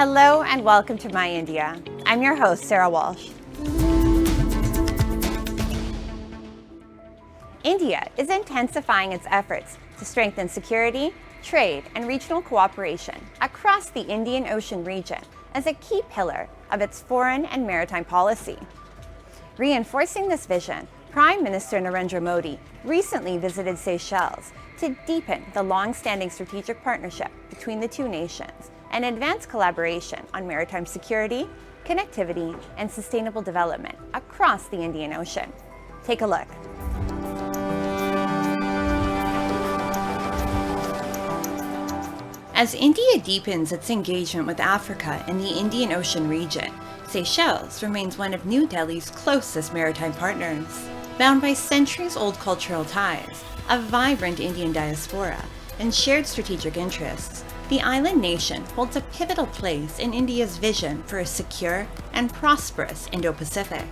Hello and welcome to My India. I'm your host, Sarah Walsh. India is intensifying its efforts to strengthen security, trade, and regional cooperation across the Indian Ocean region as a key pillar of its foreign and maritime policy. Reinforcing this vision, Prime Minister Narendra Modi recently visited Seychelles to deepen the long-standing strategic partnership between the two nations and advance collaboration on maritime security, connectivity, and sustainable development across the Indian Ocean. Take a look. As India deepens its engagement with Africa in the Indian Ocean region, Seychelles remains one of New Delhi's closest maritime partners. Bound by centuries-old cultural ties, a vibrant Indian diaspora, and shared strategic interests, the island nation holds a pivotal place in India's vision for a secure and prosperous Indo-Pacific.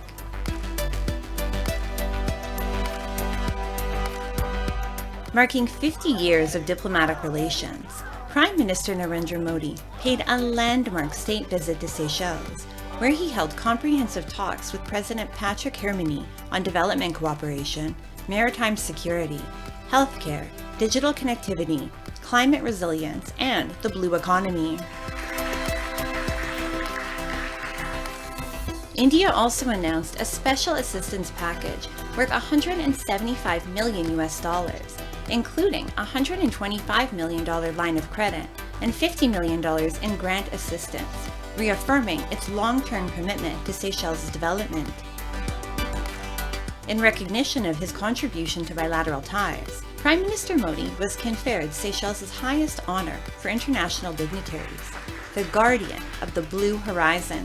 Marking 50 years of diplomatic relations, Prime Minister Narendra Modi paid a landmark state visit to Seychelles, where he held comprehensive talks with President Patrick Herminy on development cooperation, maritime security, healthcare, digital connectivity, climate resilience, and the blue economy. India also announced a special assistance package worth $175 million, including a $125 million line of credit and $50 million in grant assistance, reaffirming its long-term commitment to Seychelles' development. In recognition of his contribution to bilateral ties, Prime Minister Modi was conferred Seychelles' highest honor for international dignitaries, the Guardian of the Blue Horizon.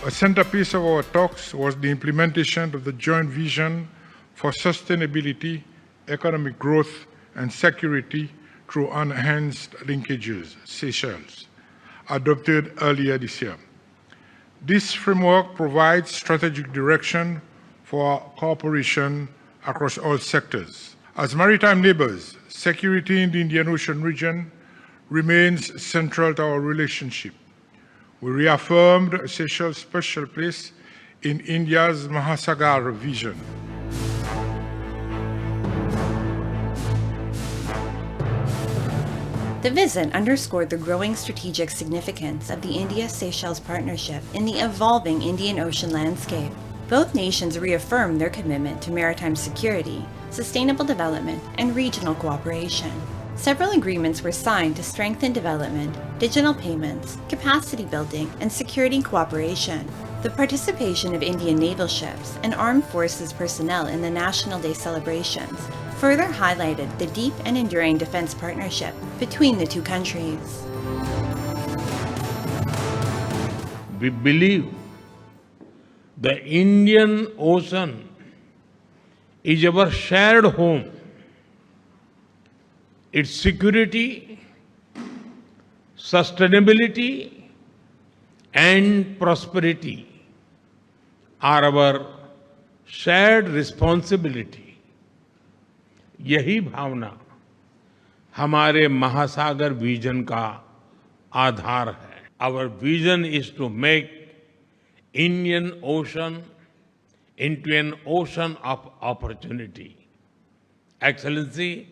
A centerpiece of our talks was the implementation of the joint vision for sustainability, economic growth, and security through enhanced linkages, Seychelles, adopted earlier this year. This framework provides strategic direction for cooperation across all sectors. As maritime neighbors, security in the Indian Ocean region remains central to our relationship. We reaffirmed Seychelles' special place in India's Mahasagar vision. The visit underscored the growing strategic significance of the India-Seychelles partnership in the evolving Indian Ocean landscape. Both nations reaffirmed their commitment to maritime security, sustainable development, and regional cooperation. Several agreements were signed to strengthen development, digital payments, capacity building, and security cooperation. The participation of Indian naval ships and armed forces personnel in the National Day celebrations further highlighted the deep and enduring defense partnership between the two countries. We believe the Indian Ocean is our shared home. Its security, sustainability, and prosperity are our shared responsibility. यही भावना हमारे महासागर vision का आधार है. Our vision is to make Indian Ocean into an ocean of opportunity. Excellency,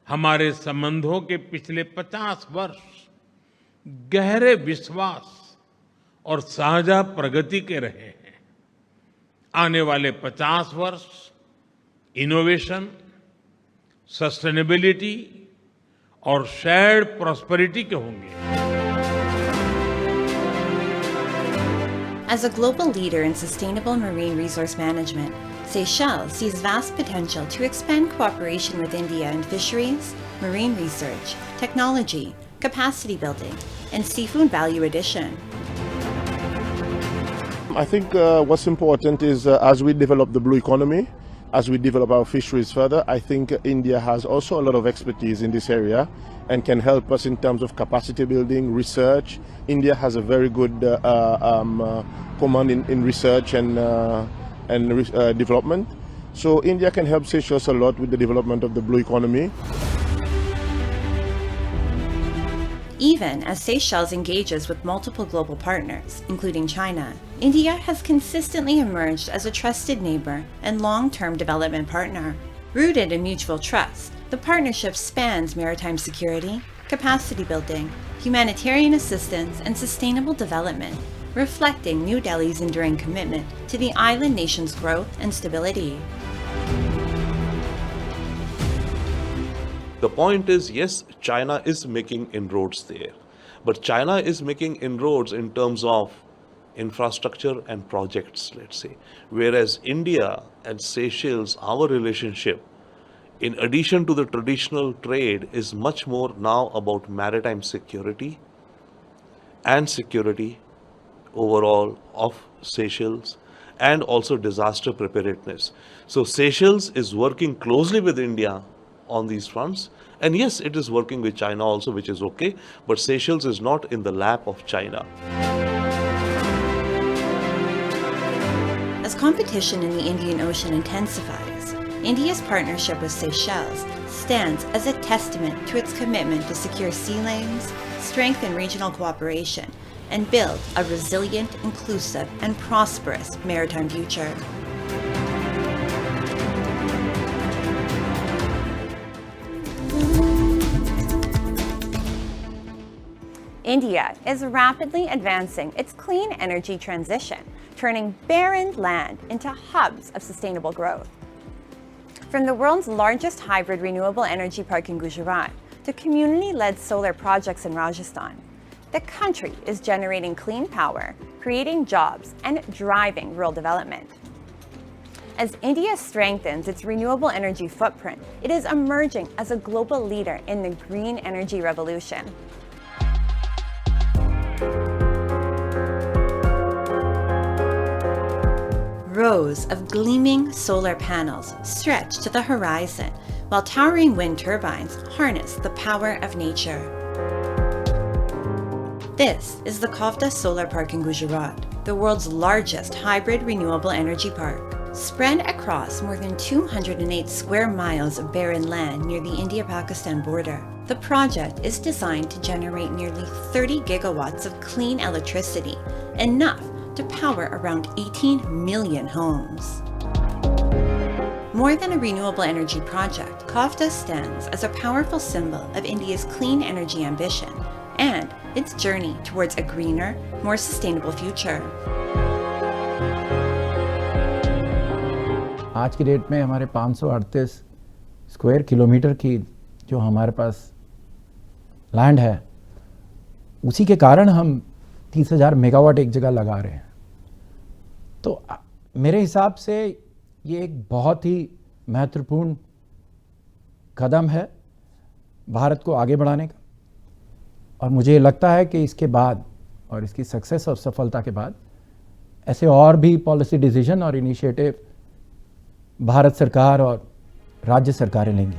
हमारे संबंधों के पिछले 50 वर्ष गहरे विश्वास और साझा प्रगति के रहे हैं. आने वाले 50 वर्ष इनोवेशन, सस्टेनेबिलिटी और शेयर्ड प्रॉस्पेरिटी के होंगे. As a global leader in sustainable marine resource management, Seychelles sees vast potential to expand cooperation with India in fisheries, marine research, technology, capacity building, and seafood value addition. I think what's important is as we develop the blue economy, as we develop our fisheries further, I think India has also a lot of expertise in this area and can help us in terms of capacity building, research. India has a very good command in research and development. So India can help Seychelles a lot with the development of the blue economy. Even as Seychelles engages with multiple global partners, including China, India has consistently emerged as a trusted neighbor and long-term development partner. Rooted in mutual trust, the partnership spans maritime security, capacity building, humanitarian assistance, and sustainable development, reflecting New Delhi's enduring commitment to the island nation's growth and stability. The point is, yes, China is making inroads there, but China is making inroads in terms of infrastructure and projects, let's say, whereas India and Seychelles, our relationship, in addition to the traditional trade, is much more now about maritime security and security overall of Seychelles, and also disaster preparedness. So Seychelles is working closely with India on these fronts, and yes, it is working with China also, which is okay, but Seychelles is not in the lap of China. As competition in the Indian Ocean intensifies, India's partnership with Seychelles stands as a testament to its commitment to secure sea lanes, strengthen regional cooperation, and build a resilient, inclusive, and prosperous maritime future. India is rapidly advancing its clean energy transition, turning barren land into hubs of sustainable growth. From the world's largest hybrid renewable energy park in Gujarat to community-led solar projects in Rajasthan, the country is generating clean power, creating jobs, and driving rural development. As India strengthens its renewable energy footprint, it is emerging as a global leader in the green energy revolution. Rows of gleaming solar panels stretch to the horizon, while towering wind turbines harness the power of nature. This is the Khavda Solar Park in Gujarat, the world's largest hybrid renewable energy park. Spread across more than 208 square miles of barren land near the India-Pakistan border, the project is designed to generate nearly 30 gigawatts of clean electricity, enough to power around 18 million homes. More than a renewable energy project, Khavda stands as a powerful symbol of India's clean energy ambition and its journey towards a greener, more sustainable future. आज की date में हमारे 538 square kilometre की जो हमारे पास land है, उसी के कारण हम 30,000 मेगावाट एक जगह लगा रहे हैं। तो मेरे हिसाब से ये एक बहुत ही महत्वपूर्ण कदम है भारत को आगे बढ़ाने का, और मुझे लगता है कि इसके बाद और इसकी सक्सेस और सफलता के बाद ऐसे और भी पॉलिसी डिसीजन और इनिशिएटिव भारत सरकार और राज्य सरकारें लेंगी।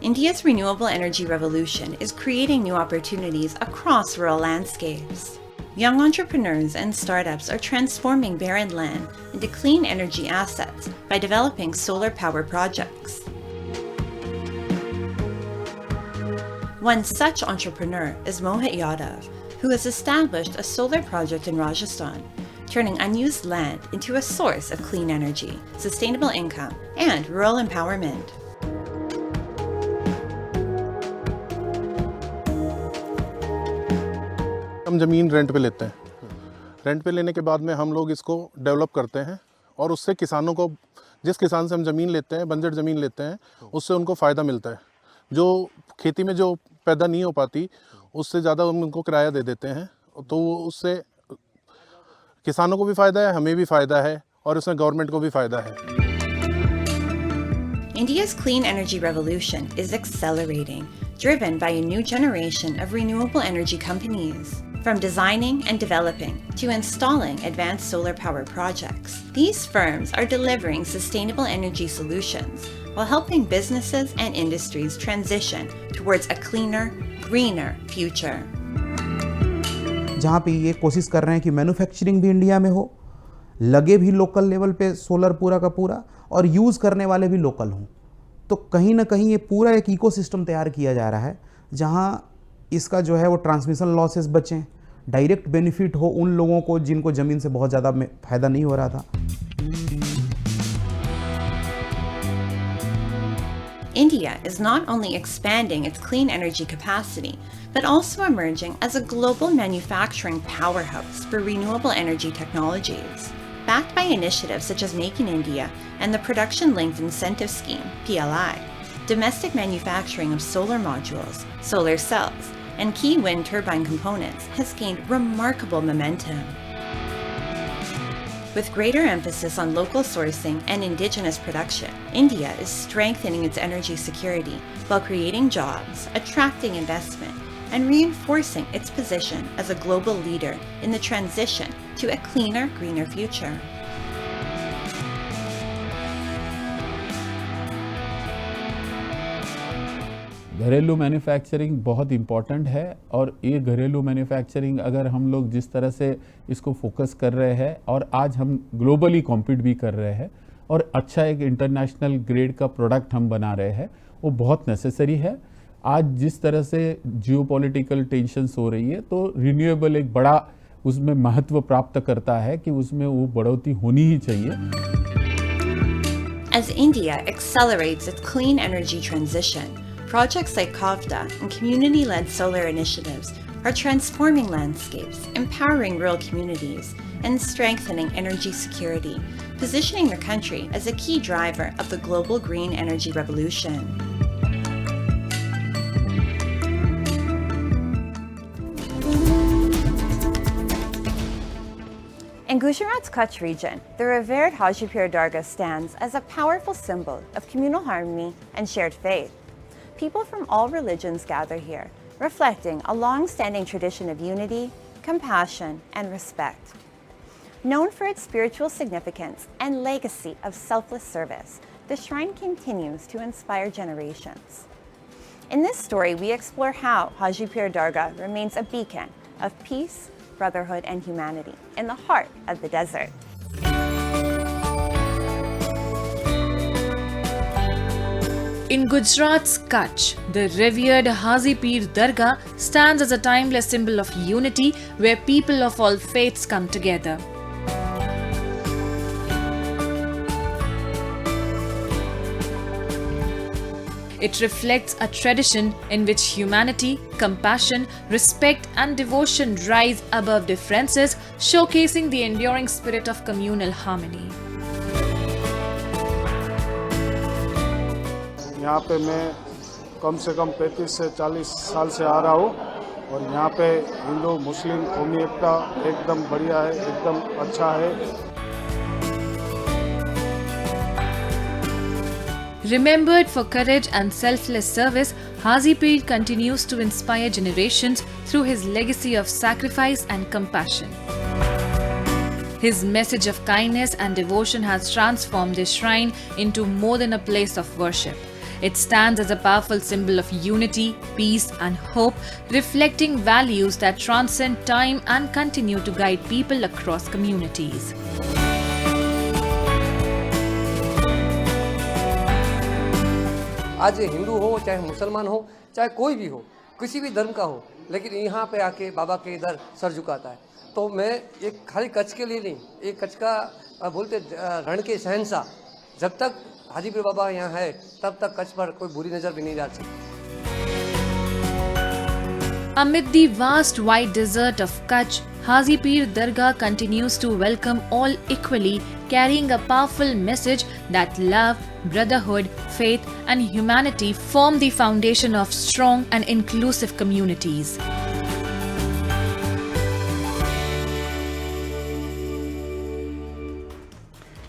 India's renewable energy revolution is creating new opportunities across rural landscapes. Young entrepreneurs and startups are transforming barren land into clean energy assets by developing solar power projects. One such entrepreneur is Mohit Yadav, who has established a solar project in Rajasthan, turning unused land into a source of clean energy, sustainable income, and rural empowerment. हम ज़मीन rent पे लेते हैं। Rent पे लेने के बाद में हम लोग इसको डेवलप करते हैं और उससे किसानों को, जिस किसान से हम ज़मीन लेते हैं, बंजर ज़मीन लेते हैं, उससे उनको फ़ायदा मिलता है। जो खेती में जो पैदा नहीं हो पाती, उससे ज़्यादा हम उनको किराया दे देते हैं, तो उससे किसानों को भी फ़ायदा है, हमें भी फ़ायदा है, और इसमें गवर्नमेंट को भी फ़ायदा है। India's clean energy revolution is accelerating, driven by a new generation of renewable energy companies. From designing and developing to installing advanced solar power projects, these firms are delivering sustainable energy solutions while helping businesses and industries transition towards a cleaner, greener future. जहाँ पे ये कोशिश कर रहे हैं कि manufacturing भी India में हो लगे भी लोकल लेवल पे सोलर पूरा का पूरा और यूज़ करने वाले भी लोकल हों। तो कहीं ना कहीं ये पूरा एक इकोसिस्टम तैयार किया जा रहा है जहां इसका जो है वो ट्रांसमिशन लॉसेस बचें, डायरेक्ट बेनिफिट हो उन लोगों को जिनको ज़मीन से बहुत ज़्यादा फ़ायदा नहीं हो रहा था। India is not only expanding its clean energy capacity, but also emerging as a global manufacturing powerhouse for renewable energy technologies. Backed by initiatives such as Make in India and the Production Linked Incentive Scheme, PLI, domestic manufacturing of solar modules, solar cells, and key wind turbine components has gained remarkable momentum. With greater emphasis on local sourcing and indigenous production, India is strengthening its energy security while creating jobs, attracting investment, and reinforcing its position as a global leader in the transition to a cleaner, greener future. घरेलू manufacturing बहुत important है और ये घरेलू manufacturing अगर हम लोग जिस तरह से इसको फोकस कर रहे हैं और आज हम ग्लोबली कॉम्पीट भी कर रहे हैं और अच्छा एक इंटरनेशनल ग्रेड का प्रोडक्ट हम बना रहे हैं, वो बहुत नेसेसरी है। आज जिस तरह से जियोपॉलिटिकल टेंशन्स हो रही है तो रिन्यूएबल एक बड़ा उसमें महत्व प्राप्त करता है कि उसमें वो बढ़ोतरी होनी ही चाहिए। As India accelerates its clean energy transition, projects like KAVDA and community-led solar initiatives are transforming landscapes, empowering rural communities, and strengthening energy security, positioning the country as a key driver of the global green energy revolution. In Gujarat's Kutch region, the revered Haji Pir Dargah stands as a powerful symbol of communal harmony and shared faith. People from all religions gather here, reflecting a long-standing tradition of unity, compassion, and respect. Known for its spiritual significance and legacy of selfless service, the shrine continues to inspire generations. In this story, we explore how Haji Pir Dargah remains a beacon of peace, brotherhood, and humanity in the heart of the desert. In Gujarat's Kutch, the revered Haji Pir Dargah stands as a timeless symbol of unity where people of all faiths come together. It reflects a tradition in which humanity, compassion, respect, and devotion rise above differences, showcasing the enduring spirit of communal harmony. यहाँ पे मैं कम से कम 35 से 40 साल से आ रहा हूँ और यहाँ पे हिंदू मुस्लिम कौमी एकता एकदम बढ़िया है, एकदम अच्छा है। Remembered for courage and selfless service, Haji Pir continues to inspire generations through his legacy of sacrifice and compassion. His message of kindness and devotion has transformed this shrine into more than a place of worship. It stands as a powerful symbol of unity, peace, and hope, reflecting values that transcend time and continue to guide people across communities. आज हिंदू हो चाहे मुसलमान हो चाहे कोई भी हो, किसी भी धर्म का हो, लेकिन यहाँ पे आके बाबा के इधर सर झुकाता है। तो मैं एक खाली कच्छ के लिए नहीं, एक कच्छ का बोलते रण के शहंशाह, जब तक हाजी पीर बाबा यहाँ है तब तक कच्छ पर कोई बुरी नजर भी नहीं डाल सकती। Amid the vast white desert of Kutch, Haji Pir Dargah continues to welcome all equally, carrying a powerful message that love, brotherhood, faith, and humanity form the foundation of strong and inclusive communities.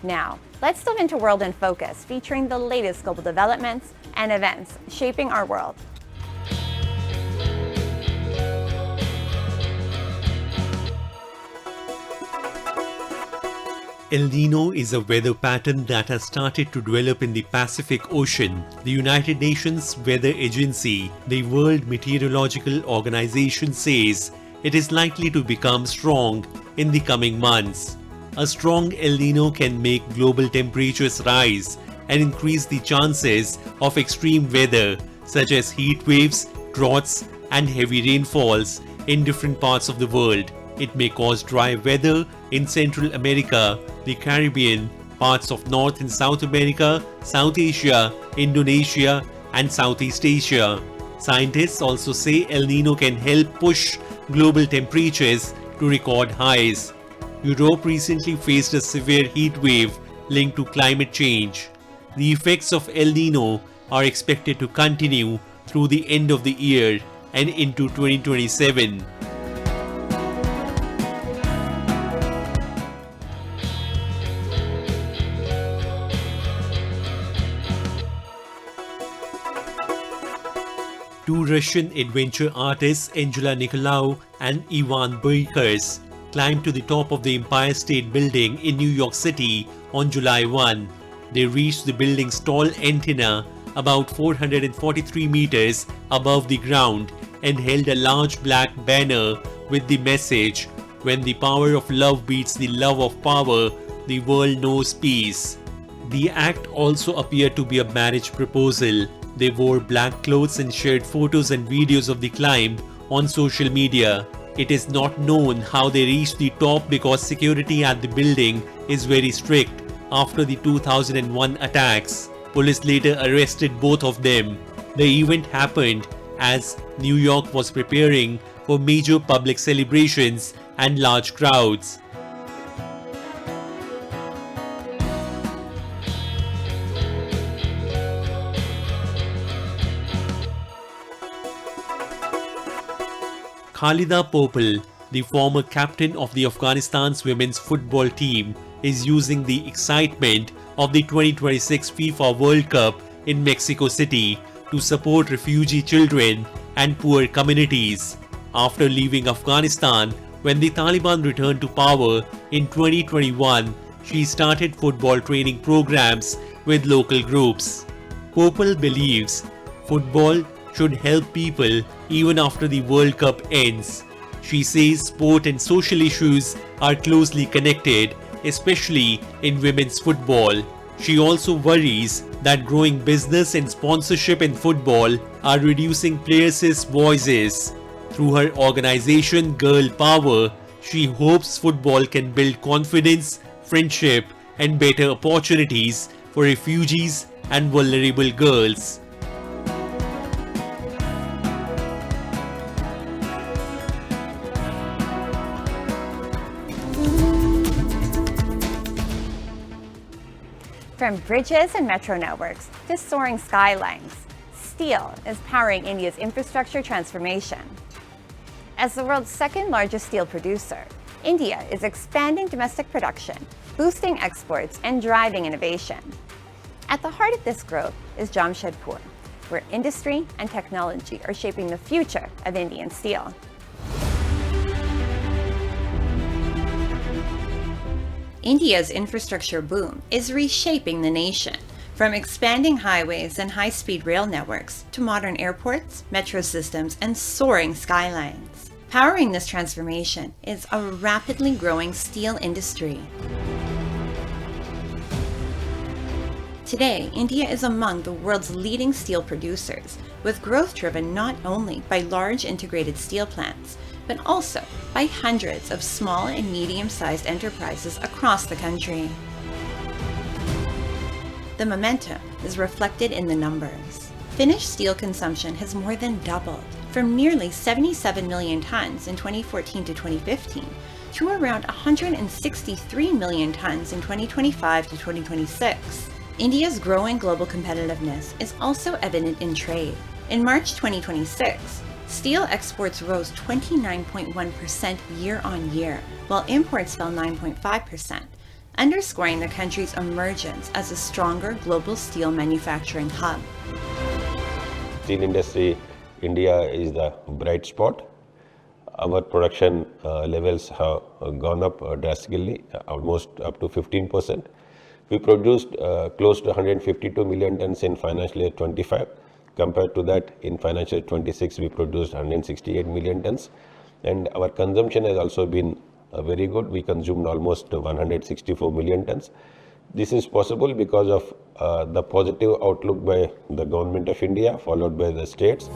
Now, let's delve into World in Focus, featuring the latest global developments and events shaping our world. El Nino is a weather pattern that has started to develop in the Pacific Ocean. The United Nations Weather Agency, the World Meteorological Organization, says it is likely to become strong in the coming months. A strong El Nino can make global temperatures rise and increase the chances of extreme weather such as heat waves, droughts, and heavy rainfalls in different parts of the world. It may cause dry weather in Central America, the Caribbean, parts of North and South America, South Asia, Indonesia, and Southeast Asia. Scientists also say El Nino can help push global temperatures to record highs. Europe recently faced a severe heat wave linked to climate change. The effects of El Nino are expected to continue through the end of the year and into 2027. Two Russian adventure artists Angela Nicolau and Ivan Boikers climbed to the top of the Empire State Building in New York City on July 1. They reached the building's tall antenna about 443 meters above the ground and held a large black banner with the message, "When the power of love beats the love of power, the world knows peace." The act also appeared to be a marriage proposal. They wore black clothes and shared photos and videos of the climb on social media. It is not known how they reached the top because security at the building is very strict after the 2001 attacks. Police later arrested both of them. The event happened as New York was preparing for major public celebrations and large crowds. Khalida Popal, the former captain of the Afghanistan's women's football team, is using the excitement of the 2026 FIFA World Cup in Mexico City to support refugee children and poor communities. After leaving Afghanistan, when the Taliban returned to power in 2021, she started football training programs with local groups. Popal believes football should help people even after the World Cup ends. She says sport and social issues are closely connected, especially in women's football. She also worries that growing business and sponsorship in football are reducing players' voices. Through her organization Girl Power, she hopes football can build confidence, friendship, and better opportunities for refugees and vulnerable girls. From bridges and metro networks to soaring skylines, steel is powering India's infrastructure transformation. As the world's second largest steel producer, India is expanding domestic production, boosting exports, and driving innovation. At the heart of this growth is Jamshedpur, where industry and technology are shaping the future of Indian steel. India's infrastructure boom is reshaping the nation, from expanding highways and high-speed rail networks to modern airports, metro systems, and soaring skylines. Powering this transformation is a rapidly growing steel industry. Today, India is among the world's leading steel producers, with growth driven not only by large integrated steel plants, but also by hundreds of small and medium-sized enterprises across the country. The momentum is reflected in the numbers. Finished steel consumption has more than doubled, from nearly 77 million tons in 2014 to 2015 to around 163 million tons in 2025 to 2026. India's growing global competitiveness is also evident in trade. In March 2026, steel exports rose 29.1% year-on-year, while imports fell 9.5%, underscoring the country's emergence as a stronger global steel manufacturing hub. Steel industry, India is the bright spot. Our production levels have gone up drastically, almost up to 15%. We produced close to 152 million tons in financial year 25. Compared to that, in financial year 26, we produced 168 million tons. And our consumption has also been very good. We consumed almost 164 million tons. This is possible because of the positive outlook by the Government of India, followed by the states.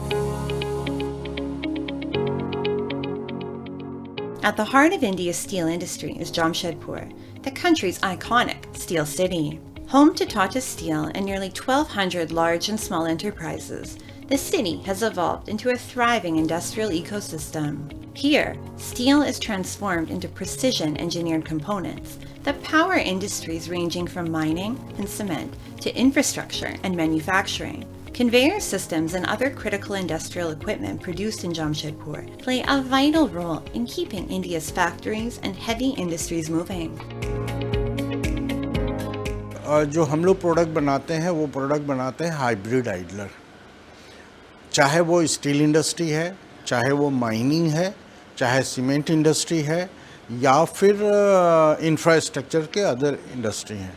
At the heart of India's steel industry is Jamshedpur, the country's iconic steel city. Home to Tata Steel and nearly 1,200 large and small enterprises, the city has evolved into a thriving industrial ecosystem. Here, steel is transformed into precision-engineered components that power industries ranging from mining and cement to infrastructure and manufacturing. Conveyor systems and other critical industrial equipment produced in Jamshedpur play a vital role in keeping India's factories and heavy industries moving. जो हम लोग product बनाते हैं वो product बनाते हैं hybrid idler, चाहे वो स्टील इंडस्ट्री है, चाहे वो माइनिंग है, चाहे सीमेंट इंडस्ट्री है या फिर इंफ्रास्ट्रक्चर के अदर इंडस्ट्री हैं।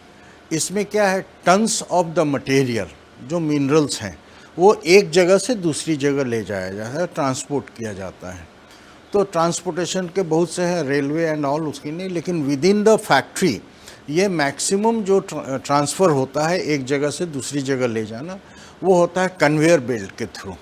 इसमें क्या है, टन्स ऑफ द मटेरियल जो मिनरल्स हैं वो एक जगह से दूसरी जगह ले जाया जाता है, ट्रांसपोर्ट किया जाता है। तो ट्रांसपोर्टेशन के बहुत से हैं, रेलवे एंड ऑल उसकी नहीं, लेकिन विद इन द फैक्ट्री ये मैक्सिमम जो ट्रांसफ़र होता है एक जगह से दूसरी जगह ले जाना, वो होता है कन्वेयर बेल्ट के through.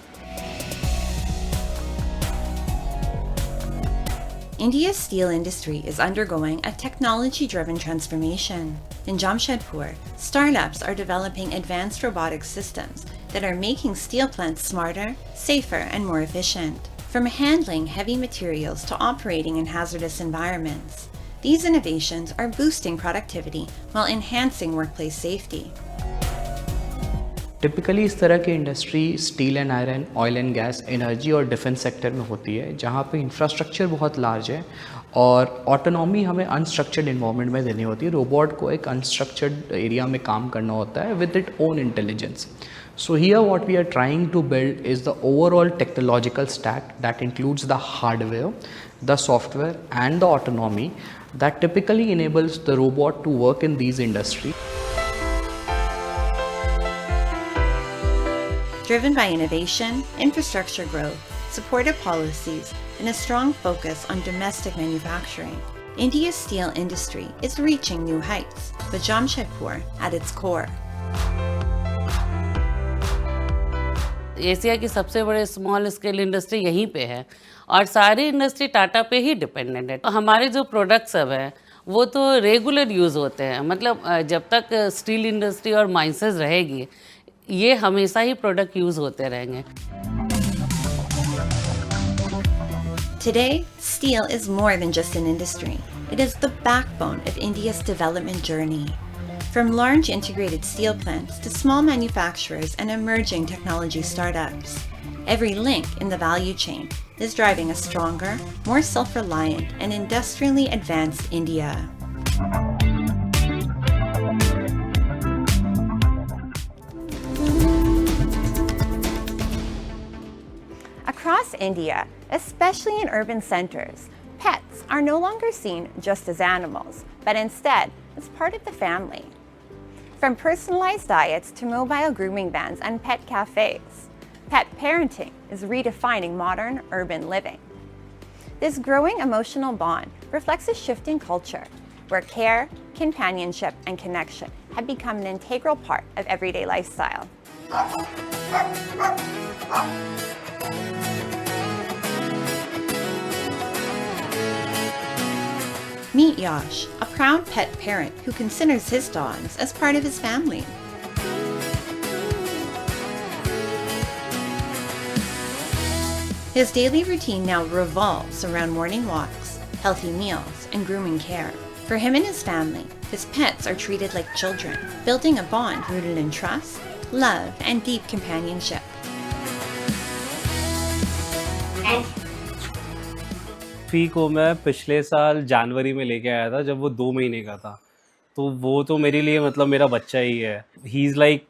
India's steel industry is undergoing a technology-driven transformation. In Jamshedpur, startups are developing advanced robotic systems that are making steel plants smarter, safer, and more efficient. From handling heavy materials to operating in hazardous environments, these innovations are boosting productivity while enhancing workplace safety. Typically इस तरह की industry steel and iron, oil and gas, energy और defence sector में होती है, जहाँ पे infrastructure बहुत लार्ज है और ऑटोनॉमी हमें अनस्ट्रक्चर्ड इन्वायरमेंट में देनी होती है। रोबोट को एक अनस्ट्रक्चर्ड एरिया में काम करना होता है with it own intelligence. So here what we are trying to build is the overall technological stack that includes the hardware, the software and the autonomy that typically enables the robot to work in these industries. Driven by innovation, infrastructure growth, supportive policies, and a strong focus on domestic manufacturing, India's steel industry is reaching new heights, with Jamshedpur at its core. Asia की सबसे बड़े small scale industry यहीं पे है और सारी industry Tata पे ही dependent है। हमारे जो प्रोडक्ट्स सब हैं वो तो रेगुलर यूज़ होते हैं, मतलब जब तक स्टील इंडस्ट्री और माइंसेस रहेगी ये हमेशा ही प्रोडक्ट यूज़ होते रहेंगे। Today, steel is more than just an industry. It is the backbone of India's development journey. From large integrated steel plants to small manufacturers and emerging technology startups, every link in the value chain is driving a stronger, more self-reliant, and industrially advanced India. Across India, especially in urban centers, pets are no longer seen just as animals, but instead as part of the family. From personalized diets to mobile grooming vans and pet cafes, pet parenting is redefining modern urban living. This growing emotional bond reflects a shift in culture, where care, companionship, and connection have become an integral part of everyday lifestyle. Meet Yash, a proud pet parent who considers his dogs as part of his family. His daily routine now revolves around morning walks, healthy meals, and grooming care. For him and his family, his pets are treated like children, building a bond rooted in trust, love, and deep companionship. फी को मैं पिछले साल जनवरी में लेके आया था जब वो 2 महीने का था, तो वो तो मेरे लिए मतलब मेरा बच्चा ही है। He is like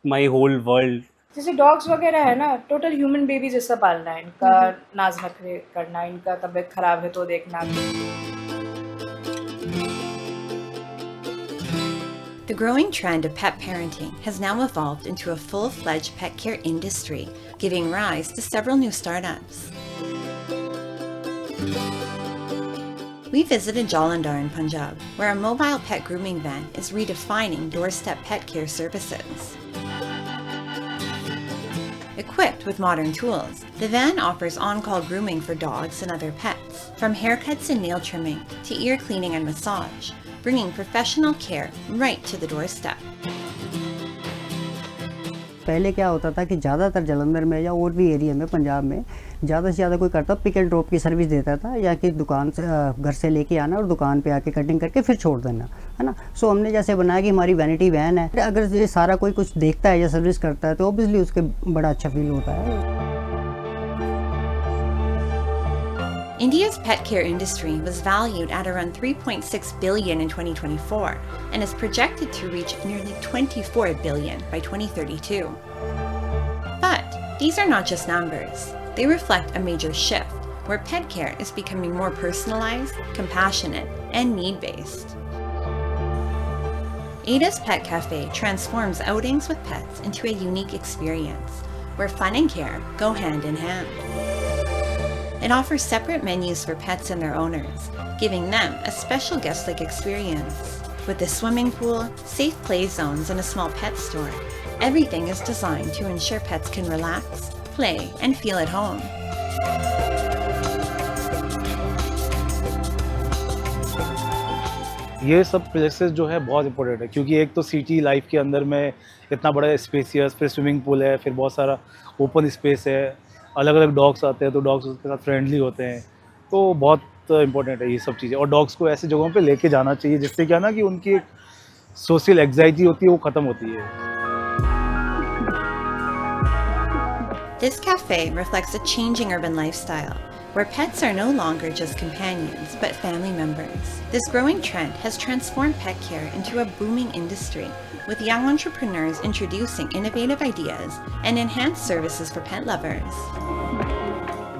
my whole world. जैसे डॉग्स वगैरह है ना, टोटल ह्यूमन बेबी जैसा पालना है, इनका नाज नखरे करना, इनका तबीयत खराब है तो देखना। The growing trend of pet parenting has now evolved into a full-fledged pet care industry, giving rise to several new startups. We visited Jalandhar in Punjab, where a mobile pet grooming van is redefining doorstep pet care services. Equipped with modern tools, the van offers on-call grooming for dogs and other pets, from haircuts and nail trimming to ear cleaning and massage, bringing professional care right to the doorstep. पहले क्या होता था कि ज़्यादातर जलंधर में या और भी एरिया में पंजाब में ज़्यादा से ज़्यादा कोई करता पिक एंड ड्रॉप की सर्विस देता था, या कि दुकान से घर से लेके आना और दुकान पे आके कटिंग करके फिर छोड़ देना, है ना। सो हमने जैसे बनाया कि हमारी वैनिटी वैन है, अगर ये सारा कोई कुछ देखता है या सर्विस करता है तो ऑब्वियसली उसके बड़ा अच्छा फील होता है। India's pet care industry was valued at around 3.6 billion in 2024 and is projected to reach nearly 24 billion by 2032. But these are not just numbers. They reflect a major shift where pet care is becoming more personalized, compassionate, and need-based. Ada's Pet Cafe transforms outings with pets into a unique experience where fun and care go hand in hand. It offers separate menus for pets and their owners, giving them a special guest-like experience. With a swimming pool, safe play zones, and a small pet store, everything is designed to ensure pets can relax, play, and feel at home. ये सब places जो है बहुत important है, क्योंकि एक तो city life के अंदर में इतना बड़ा स्पेसियस, फिर स्विमिंग पूल है, फिर बहुत सारा ओपन स्पेस है, अलग अलग डॉग्स आते हैं तो डॉग्स उसके साथ फ्रेंडली होते हैं, तो बहुत इंपॉर्टेंट है ये सब चीज़ें। और डॉग्स को ऐसी जगहों पे लेके जाना चाहिए जिससे क्या ना कि उनकी एक सोशल एंग्जाइटी होती है वो ख़त्म होती है। This cafe reflects a changing urban lifestyle, where pets are no longer just companions, but family members. This growing trend has transformed pet care into a booming industry, with young entrepreneurs introducing innovative ideas and enhanced services for pet lovers.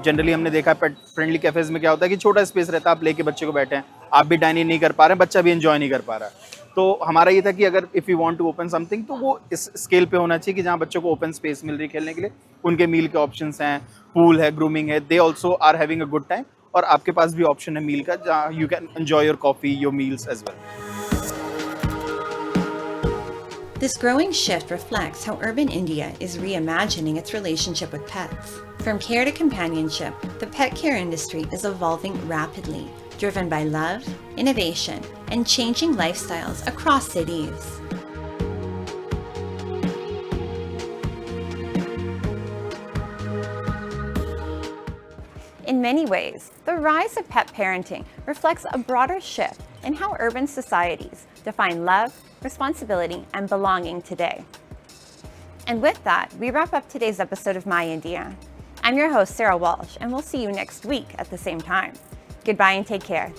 Generally हमने देखा pet friendly cafes में क्या होता है कि छोटा space रहता है, आप लेके बच्चे को बैठे हैं, आप भी डाइनिंग नहीं कर पा रहे हैं, बच्चा भी एंजॉय नहीं कर पा रहा है। तो हमारा ये था कि अगर if you want to open something तो वो इस स्केल पे होना चाहिए कि जहाँ बच्चों को ओपन स्पेस मिल रही है खेलने के लिए, उनके मील के ऑप्शंस हैं, पूल है, ग्रूमिंग है, they also are having a good time, और आपके पास भी ऑप्शन है मील का जहाँ you can enjoy your coffee, your meals as well. This growing shift reflects how urban India is reimagining its relationship with pets. From care to companionship, the pet care industry is evolving rapidly, driven by love, innovation, and changing lifestyles across cities. In many ways, the rise of pet parenting reflects a broader shift in how urban societies define love, responsibility, and belonging today. And with that, we wrap up today's episode of My India. I'm your host, Sarah Walsh, and we'll see you next week at the same time. Goodbye and take care.